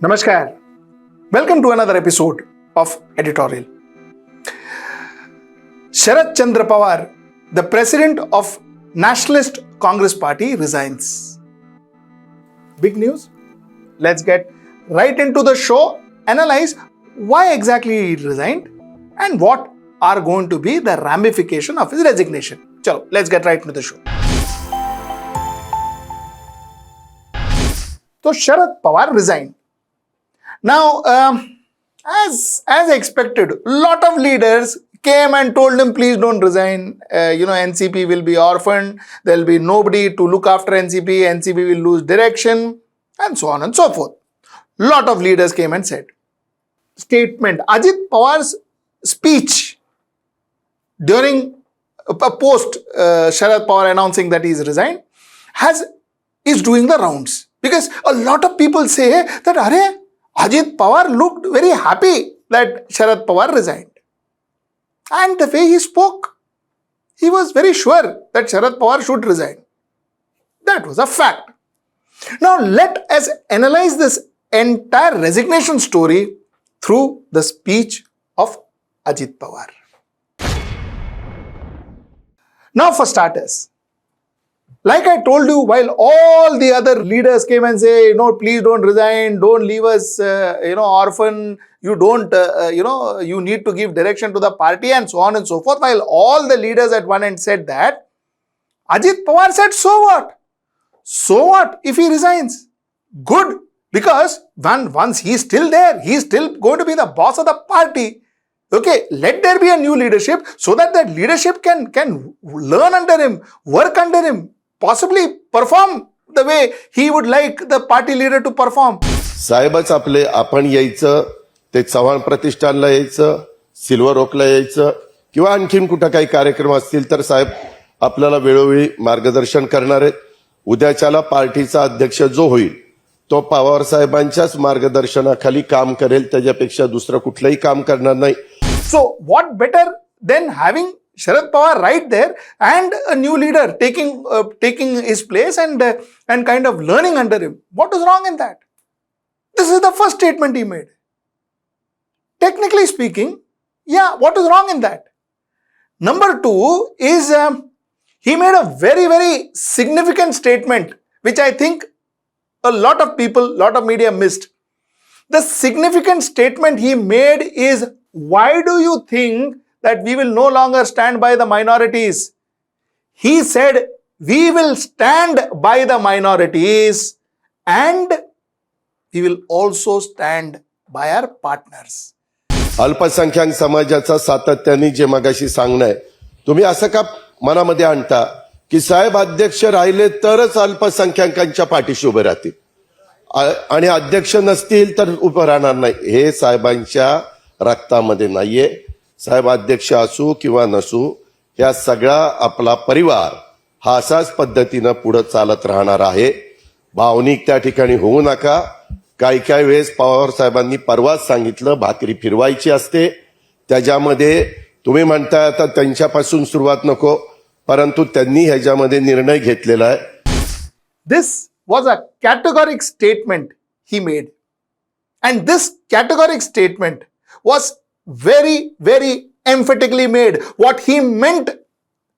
Namaskar. Welcome to another episode of Editorial. Sharad Chandra Pawar, the president of Nationalist Congress Party, resigns. Big news? Let's get right into the show, analyze why exactly he resigned and what are going to be the ramification of his resignation. Chalo, let's get right into the show. So Sharad Pawar resigned. Now, as expected, a lot of leaders came and told him, please don't resign. NCP will be orphaned. There will be nobody to look after NCP. NCP will lose direction, and so on and so forth. Lot of leaders came and said. Statement. Ajit Pawar's speech during a post Sharad Pawar announcing that he is resigned is doing the rounds. Because a lot of people say that, Ajit Pawar looked very happy that Sharad Pawar resigned. And the way he spoke, he was very sure that Sharad Pawar should resign. That was a fact. Now let us analyze this entire resignation story through the speech of Ajit Pawar. Now for starters, like I told you, while all the other leaders came and say, no, please don't resign, don't leave us, orphan, you don't, you need to give direction to the party and so on and so forth. While all the leaders at one end said that, Ajit Pawar said, so what? So what if he resigns? Good, because once he's still there, he's still going to be the boss of the party. Okay, let there be a new leadership so that that leadership can learn under him, work under him, possibly perform the way he would like the party leader to perform. साहेबच आपले आपण यायचं ते चव्हाण प्रतिष्ठानला यायचं silver ओकला यायचं किंवा आणखीन कुठे काही कार्यक्रम असतील तर साहेब आपल्याला वेळोवेळी मार्गदर्शन करणार आहेत. उद्याच्याला पार्टीचा अध्यक्ष जो होईल तो पवार साहेबांच्याच मार्गदर्शनाखाली काम करेल, त्याच्यापेक्षा दुसरं कुठलंही काम करणार नाही. So what better than having Sharad Pawar right there and a new leader taking his place and kind of learning under him? What is wrong in that? This is the first statement he made. Technically speaking, yeah, what is wrong in that? Number two is he made a very, very significant statement, which I think a lot of people, lot of media missed. The significant statement he made is, why do you think that we will no longer stand by the minorities? He said, we will stand by the minorities and we will also stand by our partners. अल्पसंख्याक समाजाचा सातत्याने जे मगाशी सांगणं आहे, तुम्ही असं का मनामध्ये आणता की साहेब अध्यक्ष राहिले तरच अल्पसंख्याकांच्या पाठीशी उभे राहतील आणि अध्यक्ष नसतील तर उभं राहणार नाही. हे साहेबांच्या रक्तामध्ये नाहीये. साहेब अध्यक्ष असू किंवा नसू, या सगळा आपला परिवार हा असाच पद्धतीनं पुढे चालत राहणार आहे. भावनिक त्या ठिकाणी होऊ नका. काही वेळेस पवार साहेबांनी परवाच सांगितलं भाकरी फिरवायची असते, त्याच्यामध्ये तुम्ही म्हणताय आता त्यांच्यापासून सुरुवात नको, परंतु त्यांनी ह्याच्यामध्ये निर्णय घेतलेला आहे. This was a categoric statement he made, and this categoric statement was very, very emphatically made. What he meant,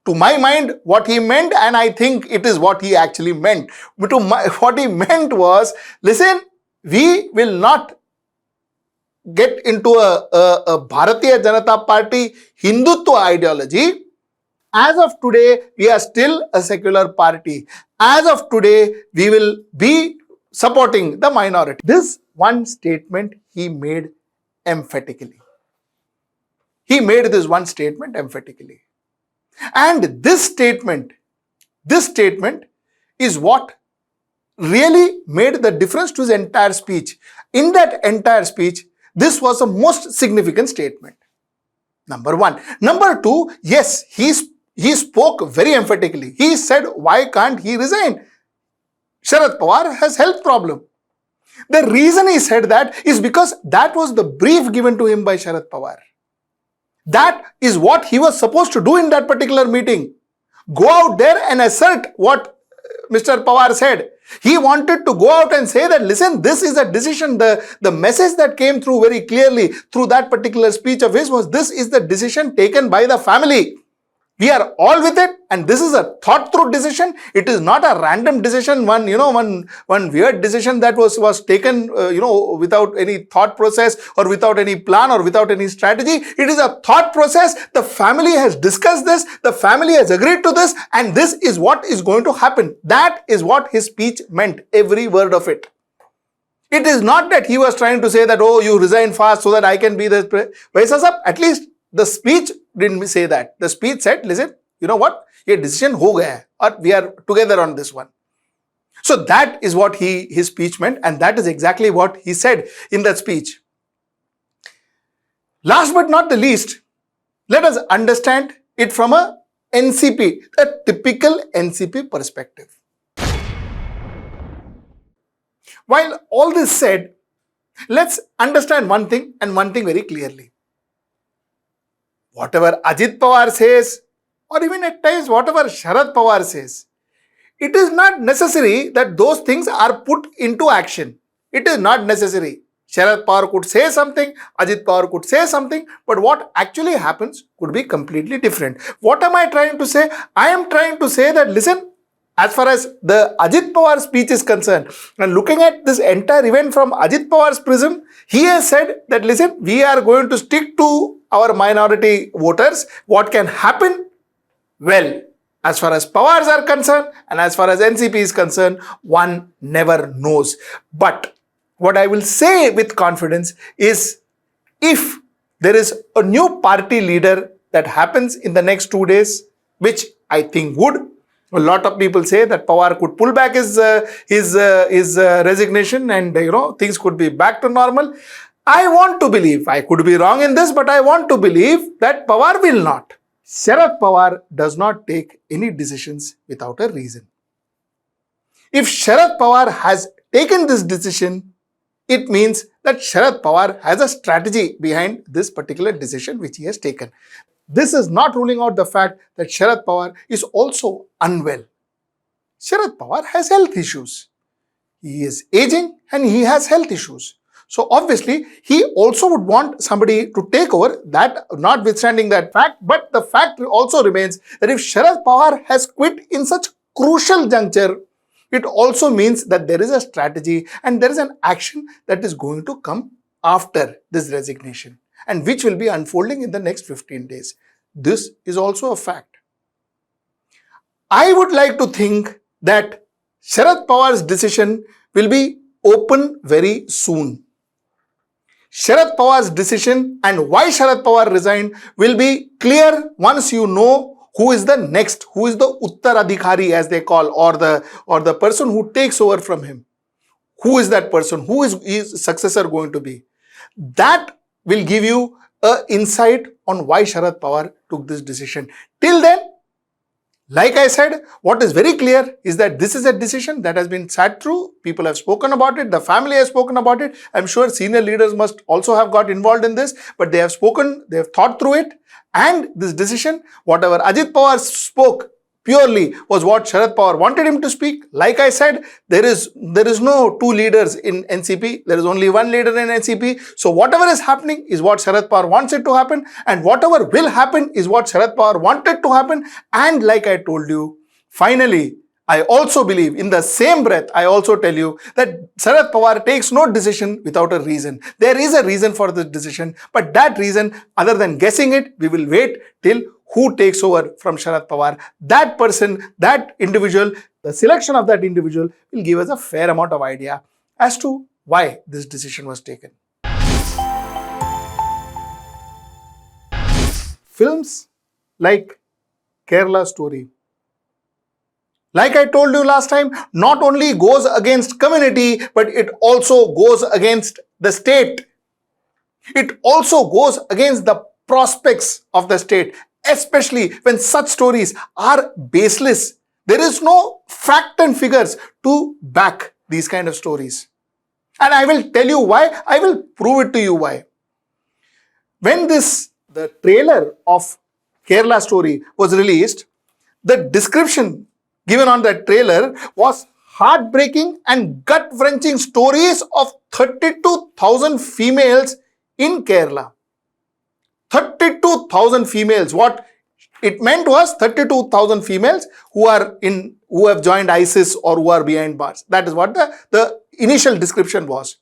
to my mind, what he meant, and I think it is what he actually meant. What he meant was, listen, we will not get into a Bharatiya Janata Party Hindutva ideology. As of today, we are still a secular party. As of today, we will be supporting the minority. This one statement he made emphatically. He made this one statement emphatically. And this statement is what really made the difference to his entire speech. In that entire speech, this was the most significant statement. Number one. Number two, yes, he spoke very emphatically. He said, why can't he resign? Sharad Pawar has health problem. The reason he said that is because that was the brief given to him by Sharad Pawar. That is what he was supposed to do in that particular meeting. Go out there and assert what Mr. Pawar said. He wanted to go out and say that, listen, this is a decision. The message that came through very clearly through that particular speech of his was, this is the decision taken by the family. We are all with it, and this is a thought through decision. It is not a random decision, one weird decision that was taken without any thought process or without any plan or without any strategy. It is a thought process. The family has discussed this, the family has agreed to this, and this is what is going to happen. That is what his speech meant, every word of it. It is not that he was trying to say that, oh, you resign fast so that I can be the Vaisa sahab, at least the speech didn't say that. The speech said, listen, you know what? Ye decision ho gaya hai, or we are together on this one. So that is what his speech meant, and that is exactly what he said in that speech. Last but not the least, let us understand it from a NCP, a typical NCP perspective. While all this said, let's understand one thing, and one thing very clearly. Whatever Ajit Pawar says, or even at times whatever Sharad Pawar says, it is not necessary that those things are put into action. It is not necessary. Sharad Pawar could say something, Ajit Pawar could say something, but what actually happens could be completely different. What am I trying to say? I am trying to say that, listen, as far as the Ajit Pawar speech is concerned, and looking at this entire event from Ajit Pawar's prism, he has said that, listen, we are going to stick to our minority voters. What can happen? Well, as far as Pawars are concerned and as far as NCP is concerned, one never knows. But what I will say with confidence is, if there is a new party leader that happens in the next 2 days, which I think would, a lot of people say that Pawar could pull back his resignation, and things could be back to normal. I want to believe, I could be wrong in this, but I want to believe that Pawar will not. Sharad Pawar does not take any decisions without a reason. If Sharad Pawar has taken this decision, it means that Sharad Pawar has a strategy behind this particular decision which he has taken. This is not ruling out the fact that Sharad Pawar is also unwell. Sharad Pawar has health issues. He is aging and he has health issues. So obviously, he also would want somebody to take over, that notwithstanding that fact. But the fact also remains that if Sharad Pawar has quit in such crucial juncture, it also means that there is a strategy and there is an action that is going to come after this resignation, and which will be unfolding in the next 15 days. This is also a fact. I would like to think that Sharad Pawar's decision will be open very soon. Sharad Pawar's decision and why Sharad Pawar resigned will be clear once you know who is the next, who is the Uttaradhikari as they call, or the person who takes over from him. Who is that person? Who is his successor going to be? That will give you an insight on why Sharad Pawar took this decision. Till then, like I said, what is very clear is that this is a decision that has been sat through. People have spoken about it. The family has spoken about it. I'm sure senior leaders must also have got involved in this, but they have spoken, they have thought through it. And this decision, whatever Ajit Pawar spoke, purely was what Sharad Pawar wanted him to speak. Like I said, there is no two leaders in NCP. There is only one leader in NCP. So whatever is happening is what Sharad Pawar wants it to happen, and whatever will happen is what Sharad Pawar wanted to happen. And like I told you, finally, I also believe, in the same breath, I also tell you that Sharad Pawar takes no decision without a reason. There is a reason for this decision, but that reason, other than guessing it, we will wait till who takes over from Sharad Pawar. That person, that individual, the selection of that individual will give us a fair amount of idea as to why this decision was taken. Films like Kerala Story, like I told you last time, not only goes against community, but it also goes against the state. It also goes against the prospects of the state, especially when such stories are baseless. There is no fact and figures to back these kind of stories. And I will tell you why. I will prove it to you why. When the trailer of Kerala Story was released, the description given on that trailer was heartbreaking and gut-wrenching stories of 32,000 females in Kerala. 32,000 females. What it meant was 32,000 females who have joined ISIS or who are behind bars. That is what the initial description was.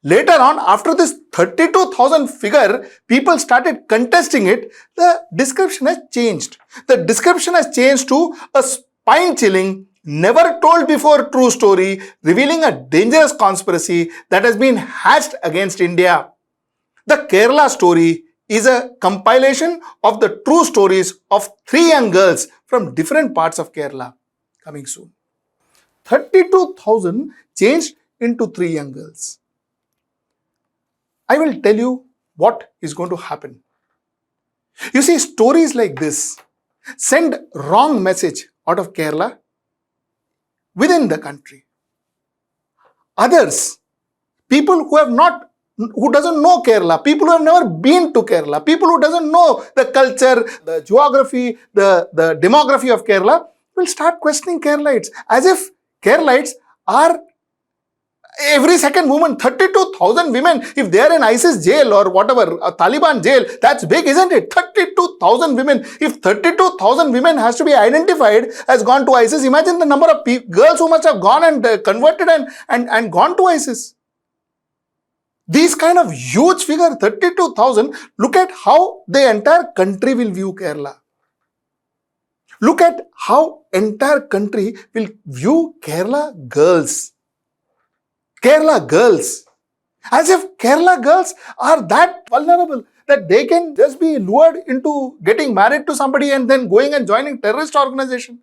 Later on, after this 32,000 figure, people started contesting it. The description has changed. The description has changed to a spine-chilling, never told before true story, revealing a dangerous conspiracy that has been hatched against India. The Kerala story is a compilation of the true stories of 3 young girls from different parts of Kerala. Coming soon. 32,000 changed into 3 young girls. I will tell you what is going to happen. You see, stories like this send wrong message out of Kerala within the country. Others, people who doesn't know Kerala, people who have never been to Kerala, people who doesn't know the culture, the geography, the demography of Kerala, will start questioning Keralites as if Keralites are every second woman. 32,000 women, if they are in ISIS jail or whatever, a Taliban jail, that's big, isn't it? 32,000 women. If 32,000 women has to be identified as gone to ISIS, imagine the number of girls who must have gone and converted and gone to ISIS. These kind of huge figure, 32,000, look at how the entire country will view Kerala. Look at how entire country will view Kerala girls. Kerala girls. As if Kerala girls are that vulnerable that they can just be lured into getting married to somebody and then going and joining terrorist organization.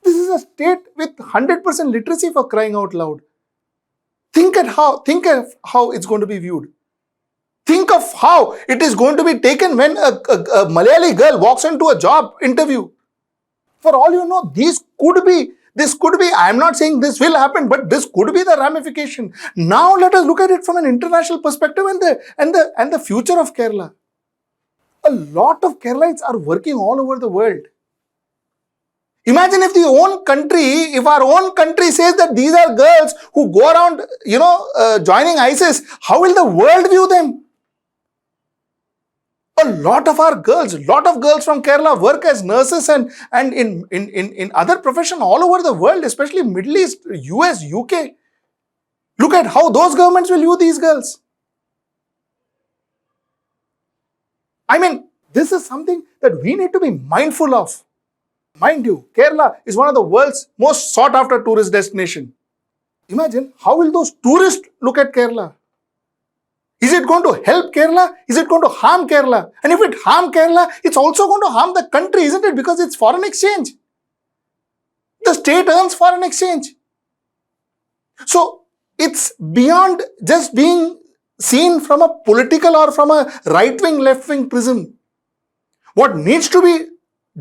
This is a state with 100% literacy, for crying out loud. Think of how it's going to be viewed. Think of how it is going to be taken when a Malayali girl walks into a job interview. For all you know, this could be, I am not saying this will happen, but this could be the ramification. Now let us look at it from an international perspective and the future of Kerala. A lot of Keralites are working all over the world. Imagine if our own country says that these are girls who go around, joining ISIS, how will the world view them? A lot of girls from Kerala work as nurses and in other professions all over the world, especially Middle East, US, UK. Look at how those governments will view these girls. I mean, this is something that we need to be mindful of. Mind you, Kerala is one of the world's most sought after tourist destination. Imagine how will those tourists look at Kerala? Is it going to help Kerala? Is it going to harm Kerala? And if it harms Kerala, it's also going to harm the country, isn't it? Because it's foreign exchange. The state earns foreign exchange. So it's beyond just being seen from a political or from a right-wing, left-wing prism. What needs to be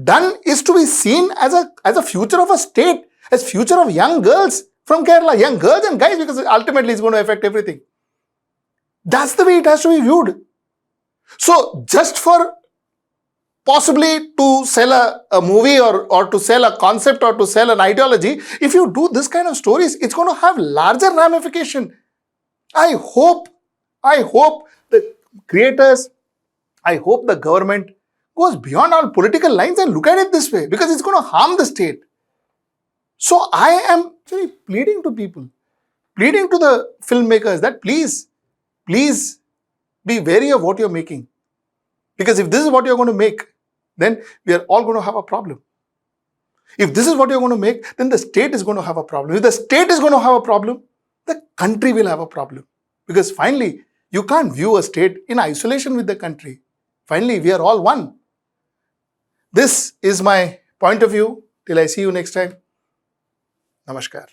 done is to be seen as a future of a state, as future of young girls from Kerala, young girls and guys, because ultimately it's going to affect everything. That's the way it has to be viewed. So just for possibly to sell a movie or to sell a concept or to sell an ideology, if you do this kind of stories, it's going to have larger ramification. I hope the creators, I hope the government goes beyond all political lines and look at it this way, because it's going to harm the state. So I am actually pleading to people, pleading to the filmmakers that please be wary of what you're making. Because if this is what you're going to make, then we are all going to have a problem. If this is what you're going to make, then the state is going to have a problem. If the state is going to have a problem, the country will have a problem. Because finally, you can't view a state in isolation with the country. Finally, we are all one. This is my point of view. Till I see you next time. Namaskar.